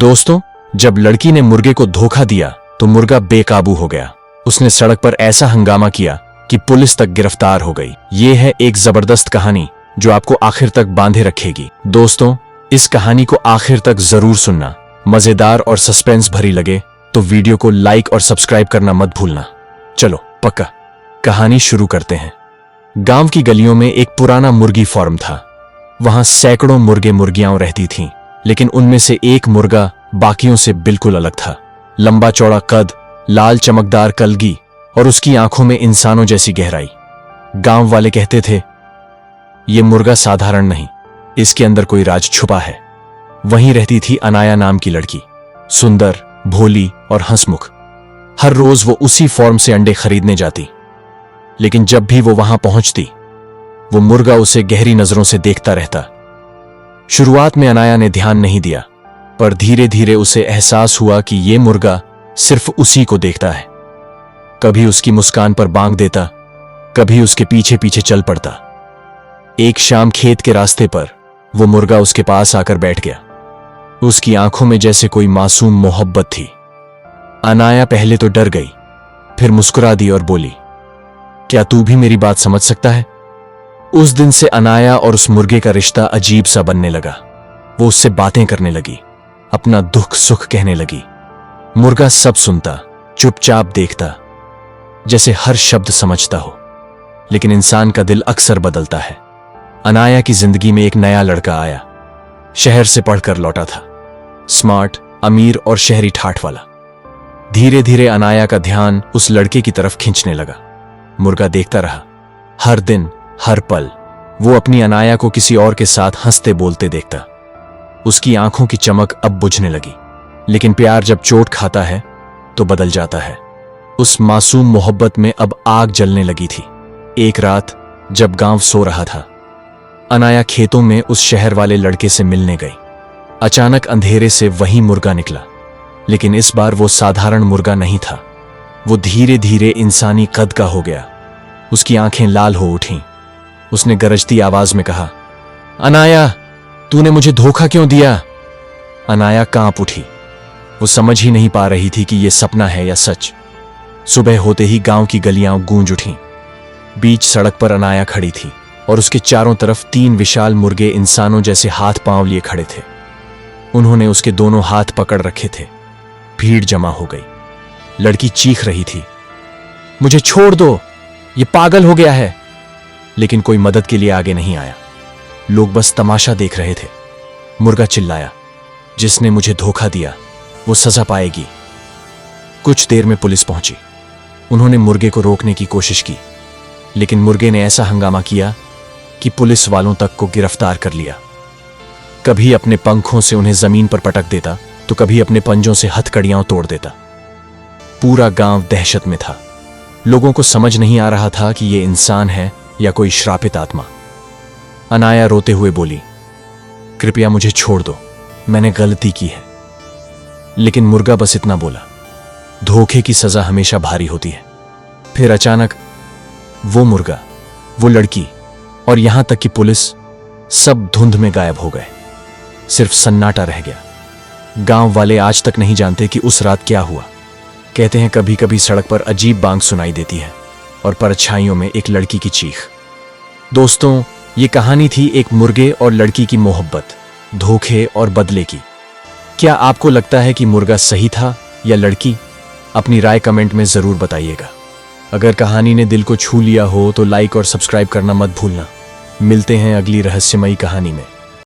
दोस्तों, जब लड़की ने मुर्गे को धोखा दिया तो मुर्गा बेकाबू हो गया। उसने सड़क पर ऐसा हंगामा किया कि पुलिस तक गिरफ्तार हो गई। ये है एक जबरदस्त कहानी जो आपको आखिर तक बांधे रखेगी। दोस्तों, इस कहानी को आखिर तक जरूर सुनना। मजेदार और सस्पेंस भरी लगे तो वीडियो को लाइक और सब्सक्राइब करना मत भूलना। चलो पक्का कहानी शुरू करते हैं। गांव की गलियों में एक पुराना मुर्गी फार्म था। वहां सैकड़ों मुर्गे मुर्गियां रहती थीं, लेकिन उनमें से एक मुर्गा बाकियों से बिल्कुल अलग था। लंबा चौड़ा कद, लाल चमकदार कलगी और उसकी आंखों में इंसानों जैसी गहराई। गांव वाले कहते थे, ये मुर्गा साधारण नहीं, इसके अंदर कोई राज छुपा है। वहीं रहती थी अनाया नाम की लड़की, सुंदर, भोली और हंसमुख। हर रोज वो उसी फार्म से अंडे खरीदने जाती, लेकिन जब भी वो वहां पहुंचती, वो मुर्गा उसे गहरी नजरों से देखता रहता। शुरुआत में अनाया ने ध्यान नहीं दिया, पर धीरे धीरे उसे एहसास हुआ कि ये मुर्गा सिर्फ उसी को देखता है। कभी उसकी मुस्कान पर बांग देता, कभी उसके पीछे पीछे चल पड़ता। एक शाम खेत के रास्ते पर वो मुर्गा उसके पास आकर बैठ गया। उसकी आंखों में जैसे कोई मासूम मोहब्बत थी। अनाया पहले तो डर गई, फिर मुस्कुरा दी और बोली, क्या तू भी मेरी बात समझ सकता है? उस दिन से अनाया और उस मुर्गे का रिश्ता अजीब सा बनने लगा। वो उससे बातें करने लगी, अपना दुख सुख कहने लगी। मुर्गा सब सुनता, चुपचाप देखता, जैसे हर शब्द समझता हो। लेकिन इंसान का दिल अक्सर बदलता है। अनाया की जिंदगी में एक नया लड़का आया। शहर से पढ़कर लौटा था, स्मार्ट, अमीर और शहरी ठाठ वाला। धीरे धीरे अनाया का ध्यान उस लड़के की तरफ खींचने लगा। मुर्गा देखता रहा, हर दिन हर पल वो अपनी अनाया को किसी और के साथ हंसते बोलते देखता। उसकी आंखों की चमक अब बुझने लगी, लेकिन प्यार जब चोट खाता है तो बदल जाता है। उस मासूम मोहब्बत में अब आग जलने लगी थी। एक रात जब गांव सो रहा था, अनाया खेतों में उस शहर वाले लड़के से मिलने गई। अचानक अंधेरे से वही मुर्गा निकला, लेकिन इस बार वो साधारण मुर्गा नहीं था। वो धीरे धीरे इंसानी कद का हो गया। उसकी आंखें लाल हो उठीं। उसने गरजती आवाज में कहा, अनाया, तूने मुझे धोखा क्यों दिया? अनाया कांप उठी। वो समझ ही नहीं पा रही थी कि यह सपना है या सच। सुबह होते ही गांव की गलियां गूंज उठीं। बीच सड़क पर अनाया खड़ी थी और उसके चारों तरफ 3 विशाल मुर्गे इंसानों जैसे हाथ पांव लिए खड़े थे। उन्होंने उसके दोनों हाथ पकड़ रखे थे। भीड़ जमा हो गई। लड़की चीख रही थी, मुझे छोड़ दो, ये पागल हो गया है। लेकिन कोई मदद के लिए आगे नहीं आया। लोग बस तमाशा देख रहे थे। मुर्गा चिल्लाया, जिसने मुझे धोखा दिया वो सजा पाएगी। कुछ देर में पुलिस पहुंची। उन्होंने मुर्गे को रोकने की कोशिश की, लेकिन मुर्गे ने ऐसा हंगामा किया कि पुलिस वालों तक को गिरफ्तार कर लिया। कभी अपने पंखों से उन्हें जमीन पर पटक देता, तो कभी अपने पंजों से हथकड़ियां तोड़ देता। पूरा गांव दहशत में था। लोगों को समझ नहीं आ रहा था कि यह इंसान है या कोई श्रापित आत्मा। अनाया रोते हुए बोली, कृपया मुझे छोड़ दो, मैंने गलती की है। लेकिन मुर्गा बस इतना बोला, धोखे की सजा हमेशा भारी होती है। फिर अचानक वो मुर्गा, वो लड़की और यहां तक कि पुलिस सब धुंध में गायब हो गए। सिर्फ सन्नाटा रह गया। गांव वाले आज तक नहीं जानते कि उस रात क्या हुआ। कहते हैं कभी कभी सड़क पर अजीब बांग सुनाई देती है और परछाइयों में एक लड़की की चीख। दोस्तों, ये कहानी थी एक मुर्गे और लड़की की मोहब्बत, धोखे और बदले की। क्या आपको लगता है कि मुर्गा सही था या लड़की? अपनी राय कमेंट में जरूर बताइएगा। अगर कहानी ने दिल को छू लिया हो तो लाइक और सब्सक्राइब करना मत भूलना। मिलते हैं अगली रहस्यमयी कहानी में।